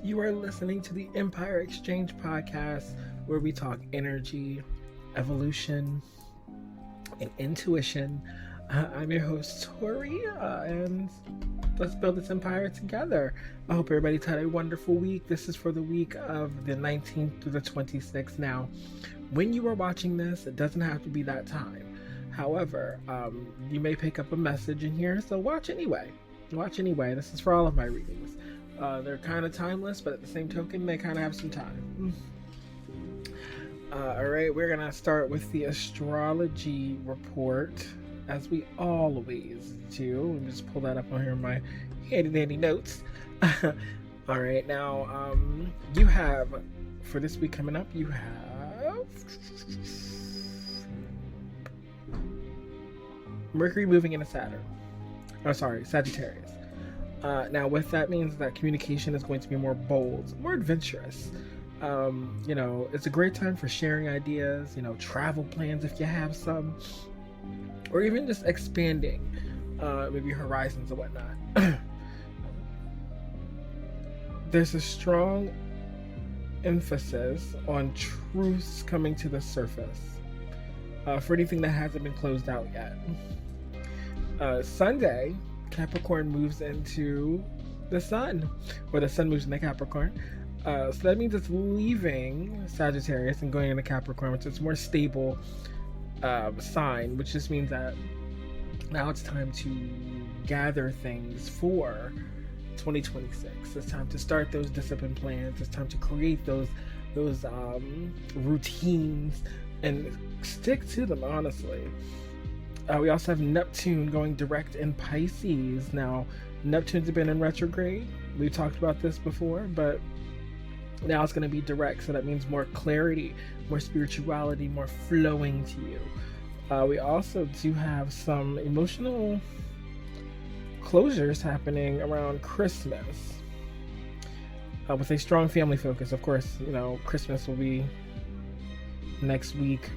You are listening to the Empire Exchange podcast, where we talk energy, evolution, and intuition. I'm your host, Tori, and let's build this empire together. I hope everybody's had a wonderful week. This is for the week of the 19th through the 26th. Now, when you are watching this, it doesn't have to be that time. However, you may pick up a message in here, so watch anyway. Watch anyway. This is for all of my readings. They're kind of timeless, but at the same token, they kind of have some time. Alright, we're going to start with the astrology report, as we always do. Let me just pull that up on here in my handy-dandy notes. Alright, now, you have, for this week coming up, you have Mercury moving into Saturn. Oh, sorry, Sagittarius. Now, what that means is that communication is going to be more bold, more adventurous. It's a great time for sharing ideas, travel plans if you have some, or even just expanding maybe horizons and whatnot. There's a strong emphasis on truths coming to the surface for anything that hasn't been closed out yet. Sunday, Capricorn moves into the sun, or the sun moves into Capricorn. So that means it's leaving Sagittarius and going into Capricorn, which is a more stable sign, which just means that now it's time to gather things for 2026. It's time to start those discipline plans. It's time to create those routines and stick to them, honestly. We also have Neptune going direct in Pisces. Now, Neptune's been in retrograde. We talked about this before, but now it's going to be direct, so that means more clarity, more spirituality, more flowing to you. We also do have some emotional closures happening around Christmas with a strong family focus. Of course, Christmas will be next week.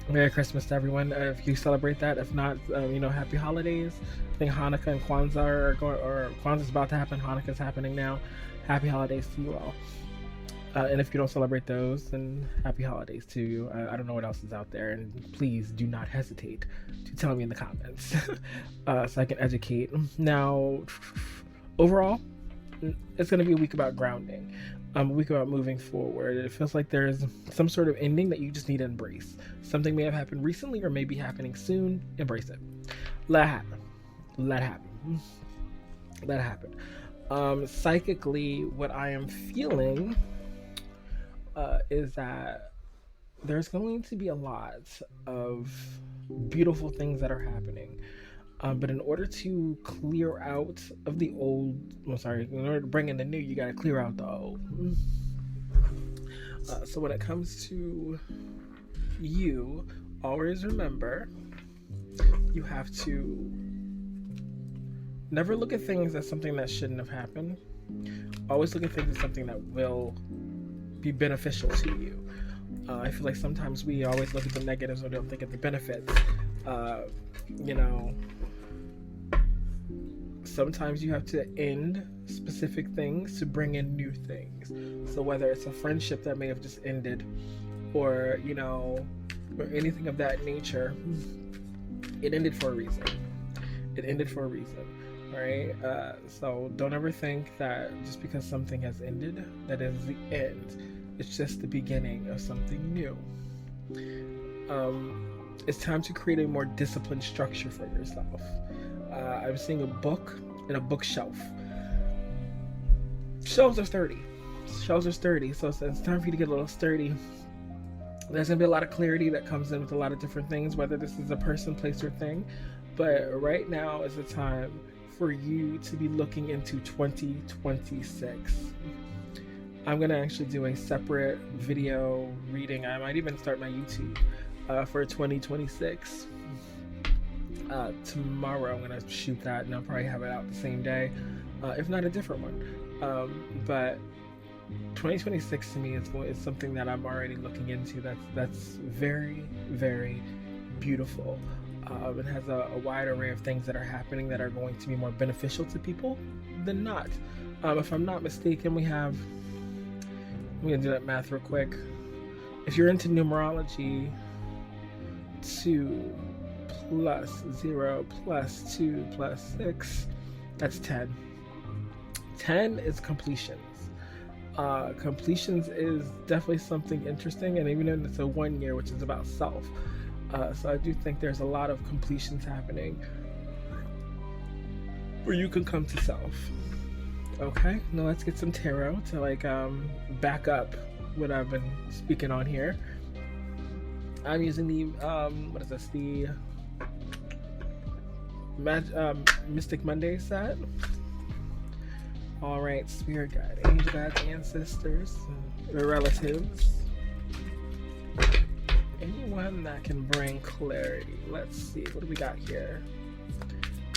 Merry Christmas to everyone if you celebrate that. If not, happy holidays. I think Hanukkah and Kwanzaa are going, or Kwanzaa's about to happen. Hanukkah's happening now. Happy holidays to you all. And if you don't celebrate those, then happy holidays to you. I don't know what else is out there, and please do not hesitate to tell me in the comments so I can educate. Now, overall, it's going to be a week about grounding. A week about moving forward. It feels like there's some sort of ending that you just need to embrace. Something may have happened recently or may be happening soon. Embrace it. Let it happen. Let it happen. Let it happen. Psychically, what I am feeling is that there's going to be a lot of beautiful things that are happening. But in order to clear out of the old, in order to bring in the new, you got to clear out the old. So when it comes to you, always remember, you have to never look at things as something that shouldn't have happened. Always look at things as something that will be beneficial to you. I feel like sometimes we always look at the negatives or don't think of the benefits. Sometimes you have to end specific things to bring in new things. So whether it's a friendship that may have just ended, or or anything of that nature, it ended for a reason. It ended for a reason. All right. So don't ever think that just because something has ended, that is the end. It's just the beginning of something new. It's time to create a more disciplined structure for yourself. I'm seeing a book in a bookshelf. Shelves are sturdy. So it's time for you to get a little sturdy. There's going to be a lot of clarity that comes in with a lot of different things, whether this is a person, place, or thing. But right now is the time for you to be looking into 2026. I'm going to actually do a separate video reading. I might even start my YouTube for 2026. Tomorrow I'm going to shoot that, and I'll probably have it out the same day, if not a different one. But 2026 to me is something that I'm already looking into. That's very, very beautiful. It has a wide array of things that are happening that are going to be more beneficial to people than not. If I'm not mistaken, we have. I'm gonna do that math real quick. If you're into numerology, 2 plus 0 plus 2 plus 6, that's 10. 10 is completions. Completions is definitely something interesting, and even if it's a 1 year, which is about self. So I do think there's a lot of completions happening where you can come to self. Okay, now let's get some tarot to back up what I've been speaking on here. I'm using the what is this? The Mystic Monday set. All right, spirit guide, angel guides, ancestors, relatives, anyone that can bring clarity. Let's see, what do we got here?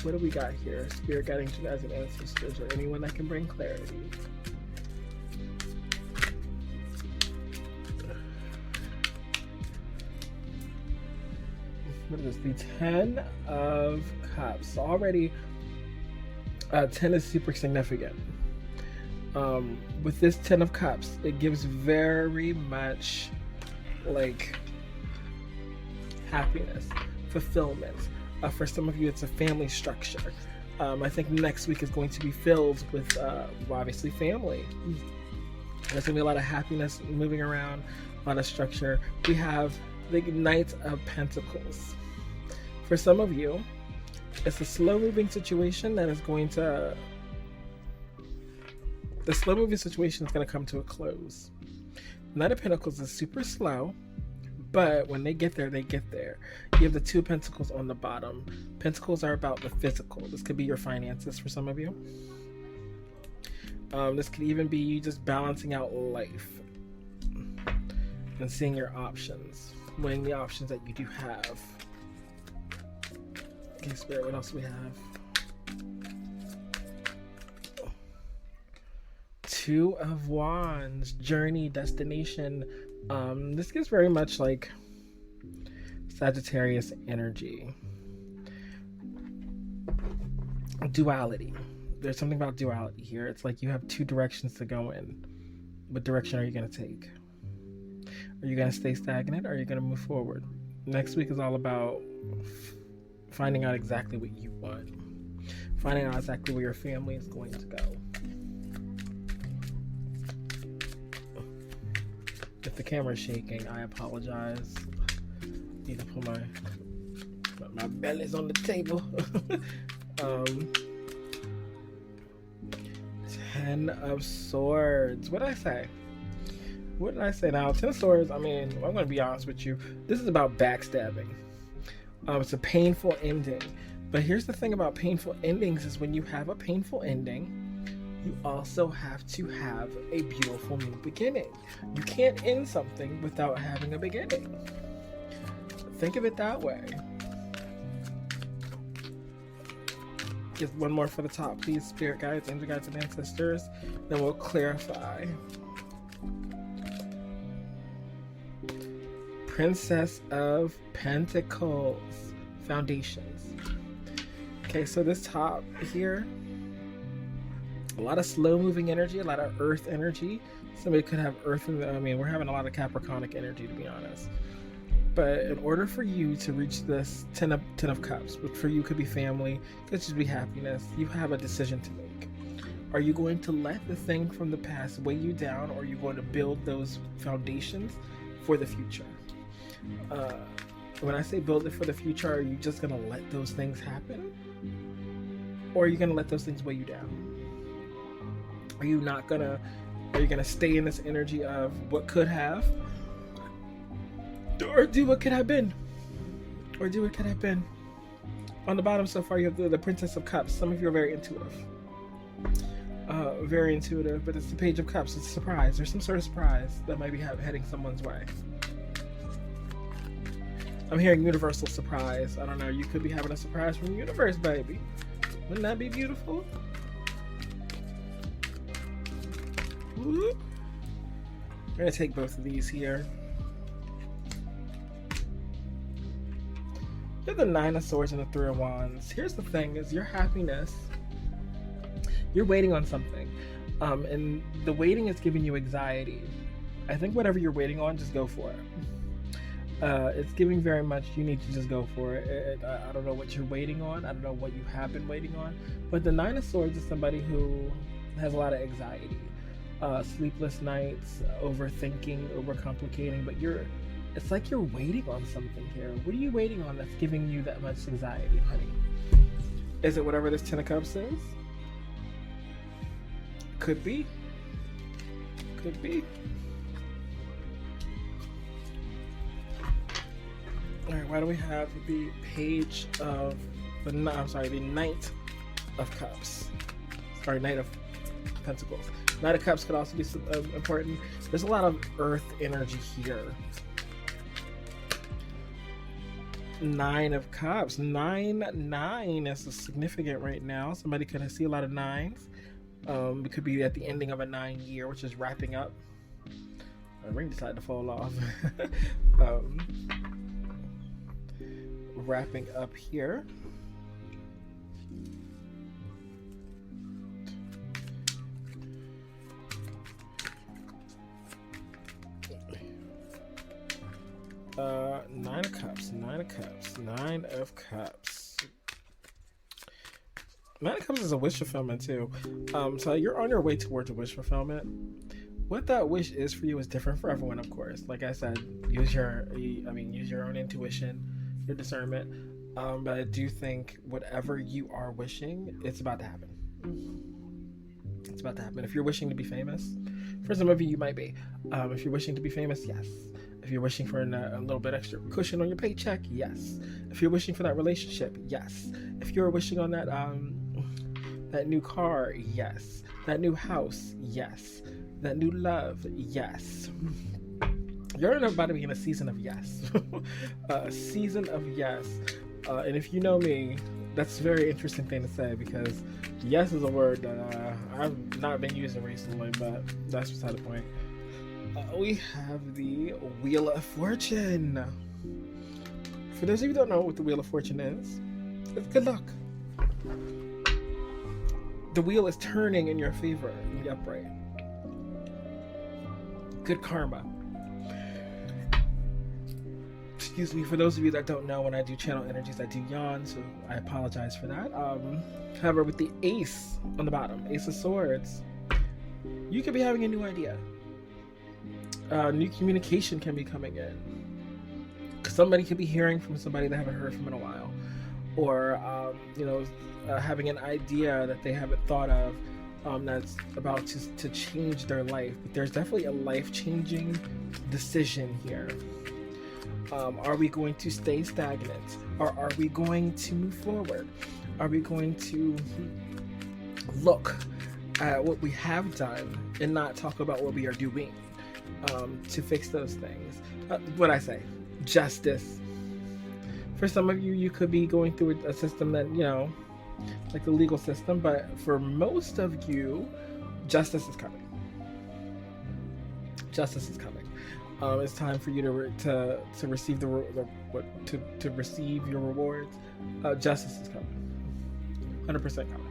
What do we got here? Spirit guide, angel guides, and ancestors, or anyone that can bring clarity. What is this? The 10 of Cups. So already, 10 is super significant. With this 10 of Cups, it gives very much like happiness, fulfillment. For some of you, it's a family structure. I think next week is going to be filled with obviously family. There's going to be a lot of happiness moving around, a lot of structure. We have the Knight of Pentacles. For some of you, it's a slow-moving situation that is going to... The slow-moving situation is going to come to a close. Knight of Pentacles is super slow, but when they get there, they get there. You have the 2 Pentacles on the bottom. Pentacles are about the physical. This could be your finances for some of you. This could even be you just balancing out life and seeing your options, weighing the options that you do have. Okay, Spirit, what else do we have? 2 of Wands, journey, destination. This gives very much like Sagittarius energy. Duality. There's something about duality here. It's like you have 2 directions to go in. What direction are you going to take? Are you going to stay stagnant, or are you going to move forward? Next week is all about finding out exactly what you want. Finding out exactly where your family is going to go. If the camera's shaking, I apologize. Need to put my belly's on the table. 10 of Swords. What did I say? What did I say now? 10 of Swords, I mean, I'm going to be honest with you. This is about backstabbing. It's a painful ending. But here's the thing about painful endings is when you have a painful ending, you also have to have a beautiful new beginning. You can't end something without having a beginning. Think of it that way. Just one more for the top, please. Spirit guides, angel guides, and ancestors. Then we'll clarify. Princess of Pentacles. Foundations. Okay, so this top here, a lot of slow-moving energy, a lot of earth energy. Somebody could have earth in the... I mean, we're having a lot of Capricornic energy, to be honest. But in order for you to reach this 10 of Cups, which for you could be family, could just be happiness, you have a decision to make. Are you going to let the thing from the past weigh you down, or are you going to build those foundations for the future? When I say build it for the future, are you just going to let those things happen? Or are you going to let those things weigh you down? Are you going to stay in this energy of what could have? Or do what could have been? Or do what could have been? On the bottom so far, you have the Princess of Cups. Some of you are very intuitive. Very intuitive, but it's the Page of Cups. It's a surprise. There's some sort of surprise that might be heading someone's way. I'm hearing universal surprise. I don't know. You could be having a surprise from the universe, baby. Wouldn't that be beautiful? Woo. I'm going to take both of these here. You're the 9 of Swords and the 3 of Wands. Here's the thing, is your happiness, you're waiting on something. And the waiting is giving you anxiety. I think whatever you're waiting on, just go for it. It's giving very much you need to just go for it. I don't know what you're waiting on. I don't know what you have been waiting on. But the Nine of Swords is somebody who has a lot of anxiety. Sleepless nights, overthinking, overcomplicating. But it's like you're waiting on something here. What are you waiting on that's giving you that much anxiety, honey? Is it whatever this Ten of Cups is? Could be. Could be. All right, why do we have the Page of the Knight of Cups? Sorry, Knight of Pentacles. Knight of Cups could also be important. There's a lot of earth energy here. Nine of Cups. 9 is significant right now. Somebody could see a lot of nines. It could be at the ending of a 9 year, which is wrapping up. My ring decided to fall off. Wrapping up here. Nine of Cups. Nine of Cups. Nine of Cups. Nine of Cups is a wish fulfillment too. So you're on your way towards a wish fulfillment. What that wish is for you is different for everyone, of course. Like I said, use your own intuition, your discernment. But I do think whatever you are wishing, it's about to happen. It's about to happen. If you're wishing to be famous, for some of you, you might be. If you're wishing to be famous, yes. If you're wishing for a little bit extra cushion on your paycheck, yes. If you're wishing for that relationship, yes. If you're wishing on that new car, yes. That new house, yes. That new love, yes. You're about to be in a season of yes. A season of yes. And if you know me, that's a very interesting thing to say, because yes is a word that I've not been using recently, but that's beside the point. We have the Wheel of Fortune. For those of you who don't know what the Wheel of Fortune is, it's good luck. The wheel is turning in your favor in the upright. Good karma. Excuse me, for those of you that don't know, when I do channel energies, I do yawn, so I apologize for that. However, with the Ace on the bottom, Ace of Swords, you could be having a new idea. New communication can be coming in. Somebody could be hearing from somebody they haven't heard from in a while, or having an idea that they haven't thought of, that's about to change their life. But there's definitely a life-changing decision here. Are we going to stay stagnant, or are we going to move forward? Are we going to look at what we have done and not talk about what we are doing to fix those things? What I say, justice. For some of you, you could be going through a system that, like the legal system, but for most of you, justice is coming. Justice is coming. It's time for you to receive to receive your rewards. Justice is coming, 100% coming.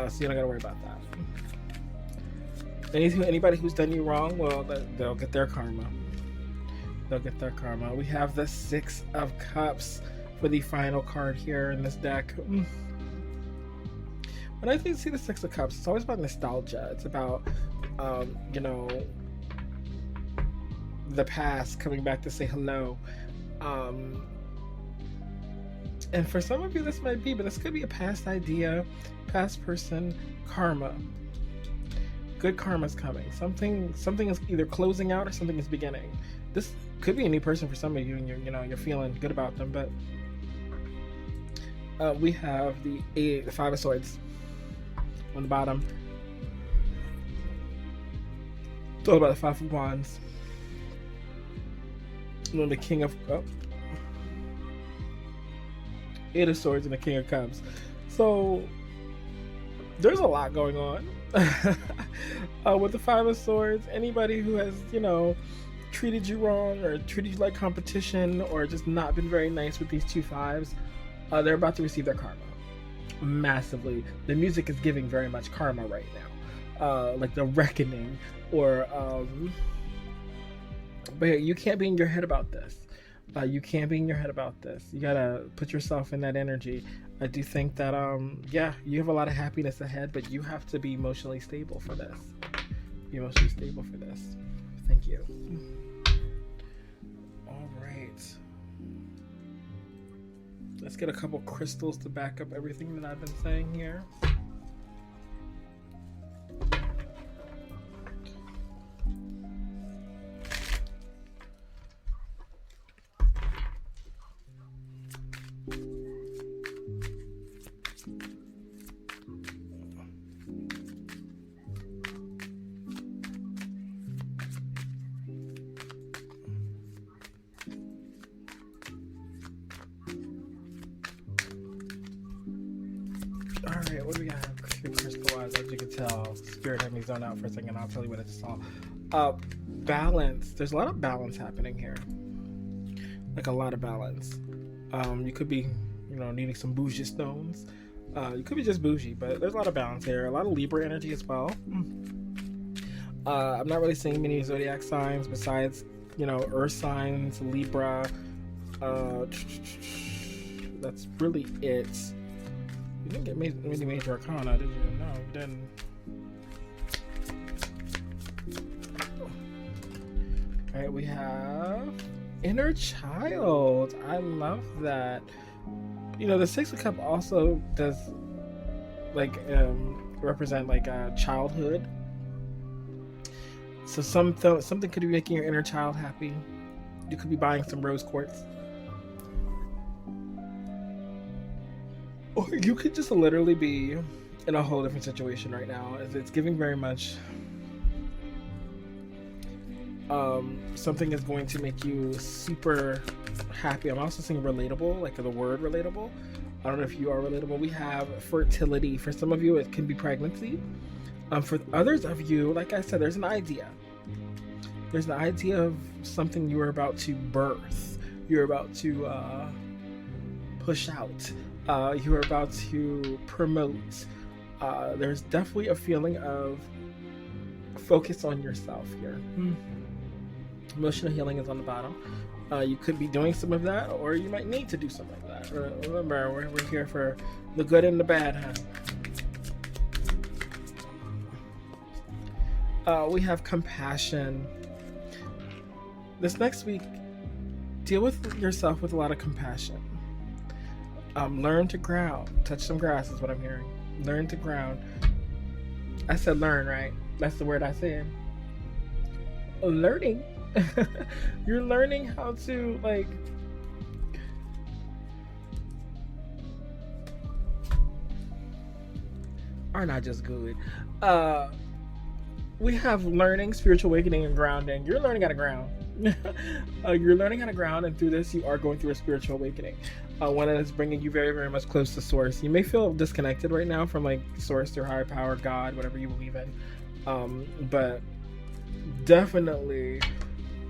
So you're not gotta worry about that. Anybody who's done you wrong, well, they'll get their karma. They'll get their karma. We have the Six of Cups for the final card here in this deck. When I see the Six of Cups, it's always about nostalgia. It's about, the past coming back to say hello. And for some of you, this might be, but this could be a past idea, past person, karma. Good karma's coming. Something is either closing out or something is beginning. This could be a new person for some of you, and you're feeling good about them. But we have the Five of Swords on the bottom. It's all about the Five of Wands. And then the King of Eight of Swords and the King of Cups. So there's a lot going on. With the Five of Swords, anybody who has, treated you wrong or treated you like competition or just not been very nice with these two fives, they're about to receive their karma massively. The music is giving very much karma right like the reckoning, or but yeah, you can't be in your head about this. You can't be in your head about this. You gotta put yourself in that energy. I do think that yeah, you have a lot of happiness ahead, but you have to be emotionally stable for this. Be emotionally stable for this. Thank you. All right. Let's get a couple crystals to back up everything that I've been saying here. Alright, what do we got? Crystallized, as you can tell. Spirit had me zone out for a second. I'll tell you what I just saw. Balance. There's a lot of balance happening here. Like a lot of balance. You could be, needing some bougie stones. You could be just bougie, but there's a lot of balance here. A lot of Libra energy as well. I'm not really seeing many zodiac signs besides, earth signs, Libra. That's really it. You didn't get many major arcana, did you? No, you didn't. Alright, we have inner child. I love that. The Six of Cups also does represent childhood. So something could be making your inner child happy. You could be buying some rose quartz. Or you could just literally be in a whole different situation right now. It's giving very much something is going to make you super happy. I'm also seeing relatable, like the word relatable. I don't know if you are relatable. We have fertility. For some of you, it can be pregnancy. For others of you, like I said, there's an idea. There's an idea of something you are about to birth. You're about to push out. You are about to promote. There's definitely a feeling of focus on yourself here. Emotional healing is on the bottom. You could be doing some of that, or you might need to do some of that. Remember, we're here for the good and the bad, huh? We have compassion. This next week, deal with yourself with a lot of compassion. Learn to ground. Touch some grass is what I'm hearing. Learn to ground. I said learn, right? That's the word I said. Learning. You're learning how to are not just good. We have learning, spiritual awakening, and grounding. You're learning how to ground. You're learning how to ground, and through this, you are going through a spiritual awakening. One that is bringing you very, very much close to source. You may feel disconnected right now from source, or higher power, God, whatever you believe in. But definitely,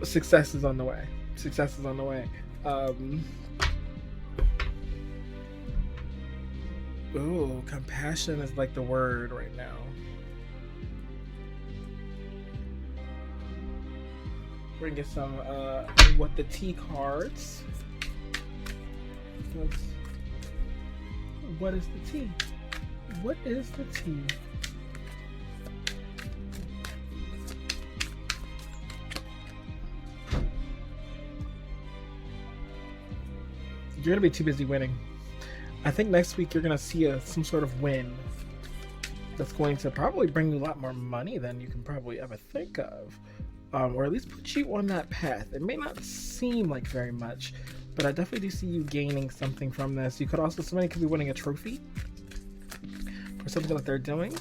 success is on the way. Success is on the way. Ooh, compassion is the word right now. We're gonna get some what the tea cards. What is the tea? What is the tea? You're gonna be too busy winning. I think next week you're gonna see some sort of win that's going to probably bring you a lot more money than you can probably ever think of. Or at least put you on that path. It may not seem like very much, but I definitely do see you gaining something from this. You could also, somebody could be winning a trophy for something that they're doing,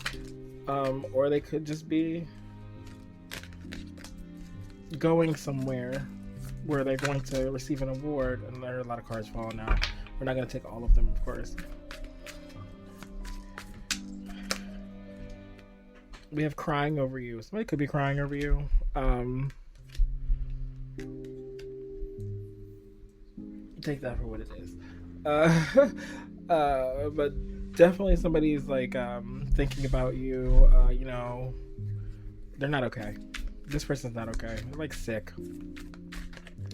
or they could just be going somewhere where they're going to receive an award. And there are a lot of cards falling out. We're not going to take all of them, of course. We have crying over you. Somebody could be crying over you. Take that for what it is. But definitely somebody's like thinking about you. They're not okay. This person's not okay. They're like sick.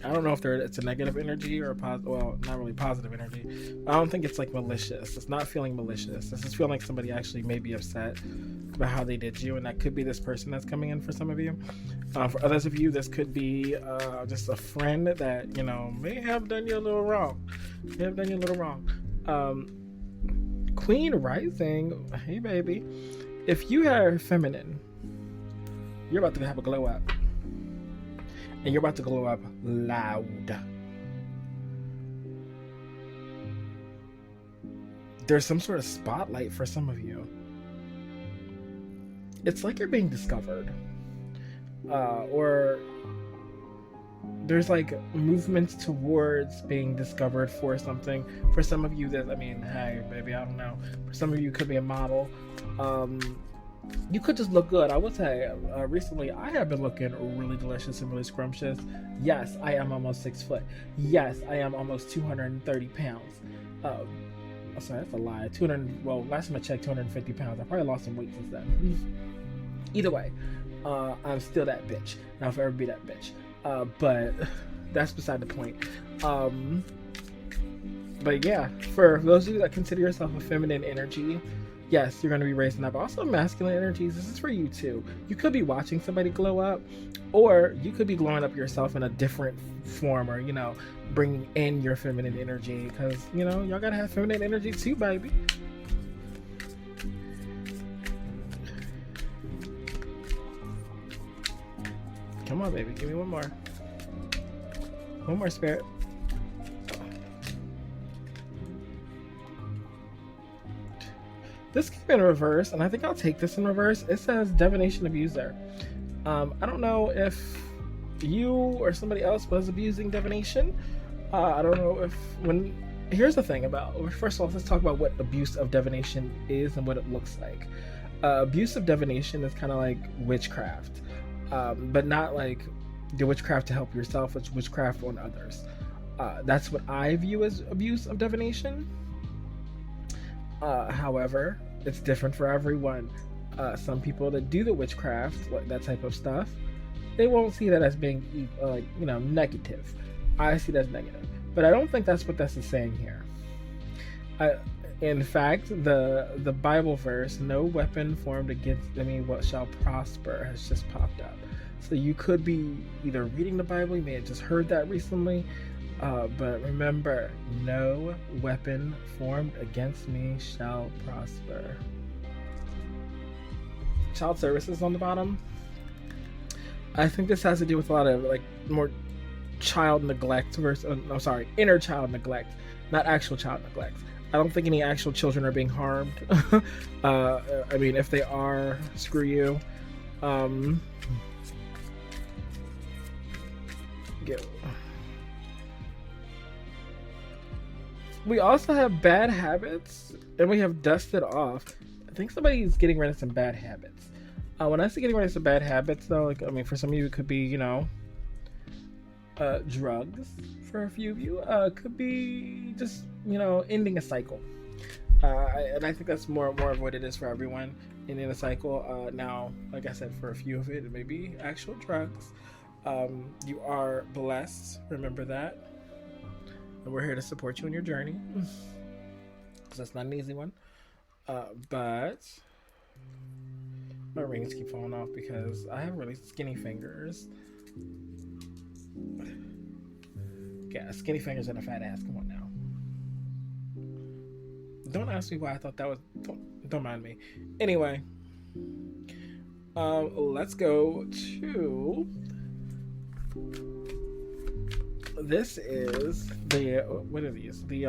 I don't know if it's a negative energy or a positive. Well, not really positive energy. I don't think it's like malicious. It's not feeling malicious. This is feeling like somebody actually may be upset about how they did you, and that could be this person that's coming in for some of you. For others of you, this could be just a friend that may have done you a little wrong. Queen rising. Hey, baby. If you are feminine, you're about to have a glow up. And you're about to glow up loud. There's some sort of spotlight for some of you. It's like you're being discovered. Or there's like movements towards being discovered for something. For some of you, hey, baby, I don't know. For some of you, it could be a model. You could just look good. I would say recently I have been looking really delicious and really scrumptious. Yes, I am almost 6 foot. Yes, I am almost 230 pounds. Sorry, that's a lie. Last time I checked, 250 pounds. I probably lost some weight since then. Either way, I'm still that bitch. And I'll forever be that bitch. But that's beside the point. But yeah, for those of you that consider yourself a feminine energy, yes, you're going to be raising up. Also, masculine energies, this is for you too. You could be watching somebody glow up, or you could be glowing up yourself in a different form, or, bringing in your feminine energy. Because, y'all got to have feminine energy too, baby. Come on, baby. Give me one more. One more, spirit. This came in reverse, and I think I'll take this in reverse. It says divination abuser. I don't know if you or somebody else was abusing divination. I don't know here's the thing first of all, let's talk about what abuse of divination is and what it looks like. Abuse of divination is kind of like witchcraft, but not like the witchcraft to help yourself, it's witchcraft on others. That's what I view as abuse of divination. However, it's different for everyone. Some people that do the witchcraft, that type of stuff, they won't see that as being negative. I see that as negative, but I don't think that's what this is saying here. In fact, the Bible verse, "No weapon formed against me what shall prosper," has just popped up. So you could be either reading the Bible, you may have just heard that recently. But remember, no weapon formed against me shall prosper. Child services on the bottom. I think this has to do with a lot of more child neglect versus, inner child neglect, not actual child neglect. I don't think any actual children are being harmed. If they are, screw you. We also have bad habits, and we have dusted off. I think somebody's getting rid of some bad habits. When I say getting rid of some bad habits, though, for some of you, it could be, drugs. For a few of you, could be just, ending a cycle. And I think that's more of what it is for everyone, ending a cycle. Now, like I said, for a few of it may be actual drugs. You are blessed. Remember that. And we're here to support you in your journey. Because that's not an easy one. But my rings keep falling off because I have really skinny fingers. Yeah, skinny fingers and a fat ass. Come on now. Don't ask me why I thought that was... Don't mind me. Anyway. Let's go to... This is the... What are these? The,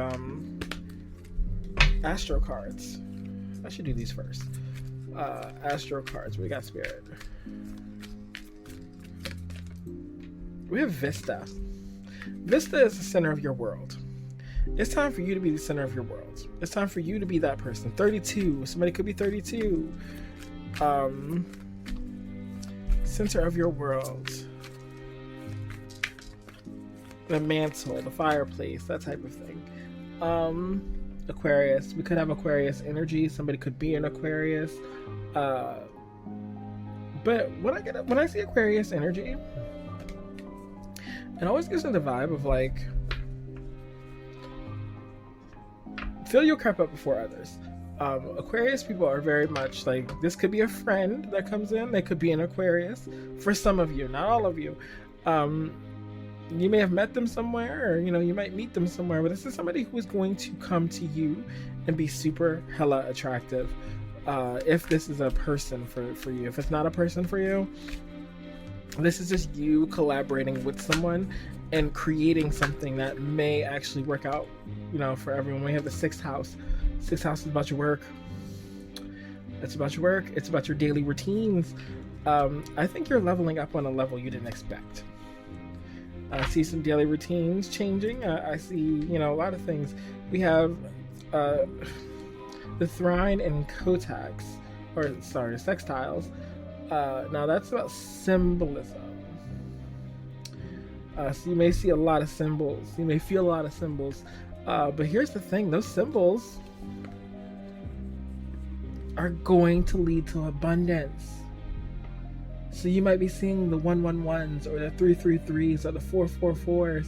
Astro cards. I should do these first. Astro cards. We got Spirit. We have Vista. Vista is the center of your world. It's time for you to be the center of your world. It's time for you to be that person. 32. Somebody could be 32. Center of your world. The mantle, the fireplace, that type of thing. Aquarius. We could have Aquarius energy. Somebody could be an Aquarius. But when I see Aquarius energy, it always gives me the vibe of like, fill your cup up before others. Aquarius people are very much like, this could be a friend that comes in. They could be an Aquarius. For some of you, not all of you. You may have met them somewhere, or you might meet them somewhere, but this is somebody who is going to come to you and be super hella attractive. If this is a person for you. If it's not a person for you, this is just you collaborating with someone and creating something that may actually work out, for everyone. We have the sixth house. Sixth house is about your work. It's about your work. It's about your daily routines. I think you're leveling up on a level you didn't expect. I see some daily routines changing. I see, a lot of things. We have the Thrine and Kotax, sextiles. Now that's about symbolism. So you may see a lot of symbols. You may feel a lot of symbols. But here's the thing. Those symbols are going to lead to abundance. So you might be seeing the 111s or the 333s or the 444s,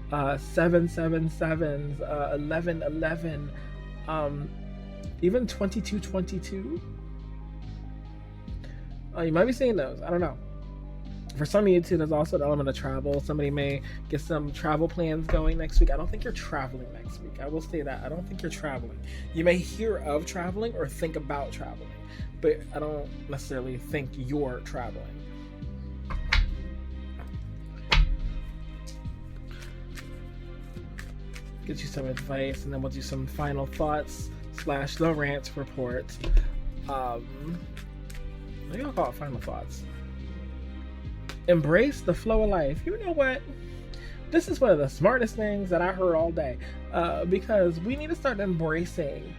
777s, 1111, even 2222. You might be seeing those. I don't know. For some of you too, there's also an element of travel. Somebody may get some travel plans going next week. I don't think you're traveling next week. I will say that. I don't think you're traveling. You may hear of traveling or think about traveling, but I don't necessarily think you're traveling. Get you some advice, and then we'll do some final thoughts / the rant report. Maybe I'll call it final thoughts. Embrace the flow of life. You know what? This is one of the smartest things that I heard all day, because we need to start embracing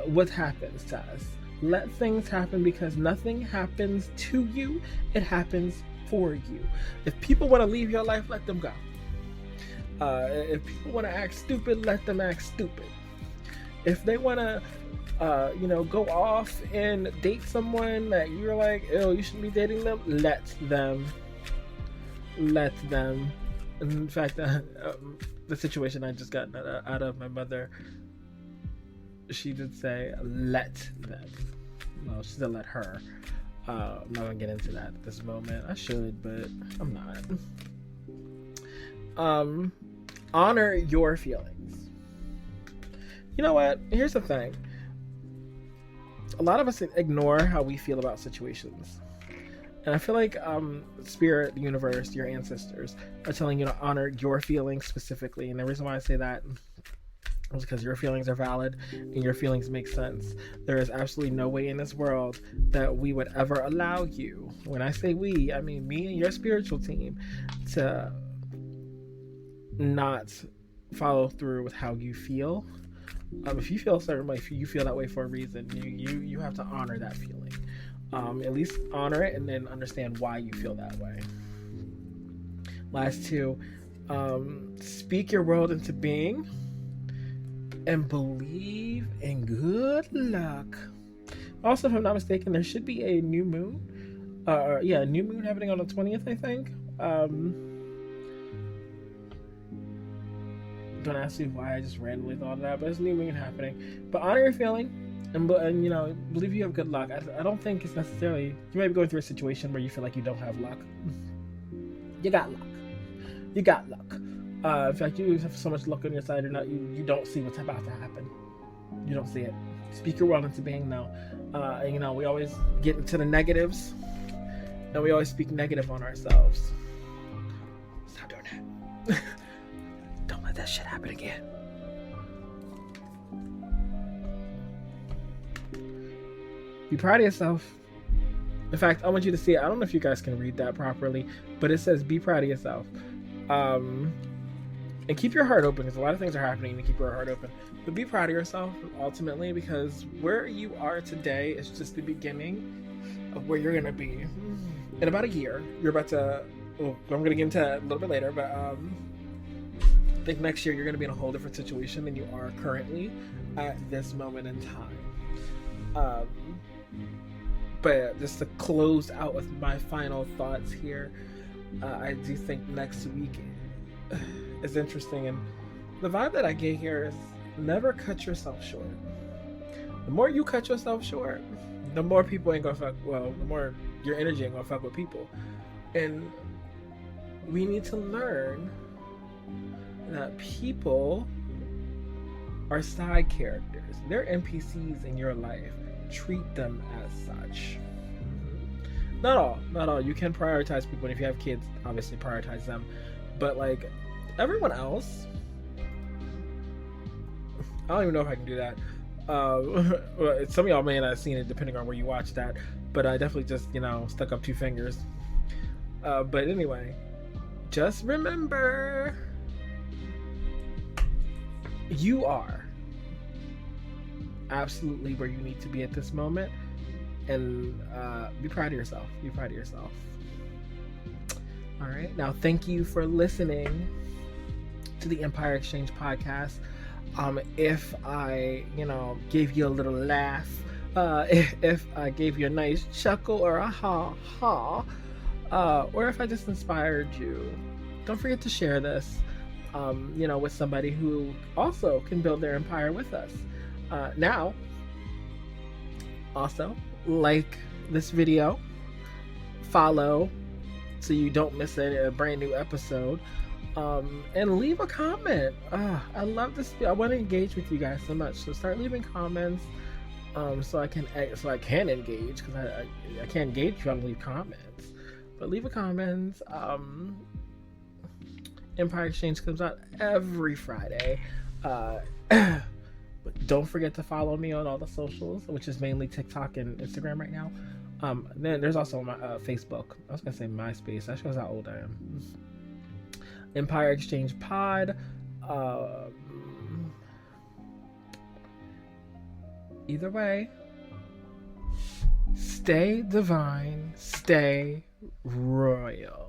what happens to us. Let things happen, because nothing happens to you. It happens for you. If people want to leave your life, let them go. If people want to act stupid, let them act stupid. If they want to go off and date someone that you're like, ew, you shouldn't be dating them, let them. In fact, the situation I just got out of my mother, she did say, let them. No, she said let her. I'm not gonna get into that at this moment. I should, but I'm not. Honor your feelings. You know what? Here's the thing. A lot of us ignore how we feel about situations. And I feel like spirit, the universe, your ancestors are telling you to honor your feelings specifically. And the reason why I say that is because your feelings are valid and your feelings make sense. There is absolutely no way in this world that we would ever allow you, when I say we, I mean me and your spiritual team, to not follow through with how you feel. If you feel a certain way, if you feel that way for a reason, you have to honor that feeling. At least honor it and then understand why you feel that way. Last two, speak your world into being and believe in good luck. Also, if I'm not mistaken, there should be a new moon. A new moon happening on the 20th, I think. Don't ask me why I just randomly thought of that, but it's a new moon happening. But honor your feeling and believe you have good luck. I don't think it's necessarily, you might be going through a situation where you feel like you don't have luck. You got luck. In fact, you have so much luck on your side, you don't see what's about to happen. You don't see it. Speak your world into being now. We always get into the negatives, and we always speak negative on ourselves. Stop doing that. Don't let that shit happen again. Be proud of yourself. In fact, I want you to see it. I don't know if you guys can read that properly, but it says be proud of yourself. And keep your heart open, because a lot of things are happening to keep your heart open. But be proud of yourself, ultimately, because where you are today is just the beginning of where you're going to be. In about a year, you're about to... I'm going to get into that a little bit later, but I think next year you're going to be in a whole different situation than you are currently at this moment in time. But just to close out with my final thoughts here, I do think next week is interesting, and the vibe that I get here is never cut yourself short. The more you cut yourself short, the more people ain't gonna fuck. Well, the more your energy ain't gonna fuck with people, and we need to learn that people are side characters. They're NPCs in your life. Treat them as such. Not all. You can prioritize people, and if you have kids, obviously prioritize them. But like everyone else, I don't even know if I can do that. Well, some of y'all may not have seen it, depending on where you watch that. But I definitely just stuck up 2 fingers. But anyway, just remember, you are absolutely where you need to be at this moment, and be proud of yourself. All right, now thank you for listening to the Empire Exchange podcast. If I gave you a little laugh, if I gave you a nice chuckle or a ha ha, or if I just inspired you, don't forget to share this with somebody who also can build their empire with us. Now, also, like this video, follow so you don't miss a brand new episode, and leave a comment. I love this. I want to engage with you guys so much, so start leaving comments, so I can engage, because I can't engage if I don't leave comments. But leave a comment. Empire Exchange comes out every Friday. But don't forget to follow me on all the socials, which is mainly TikTok and Instagram right now. Then there's also my Facebook. I was gonna say MySpace. That shows how old I am. Empire Exchange Pod. Either way, stay divine, stay royal.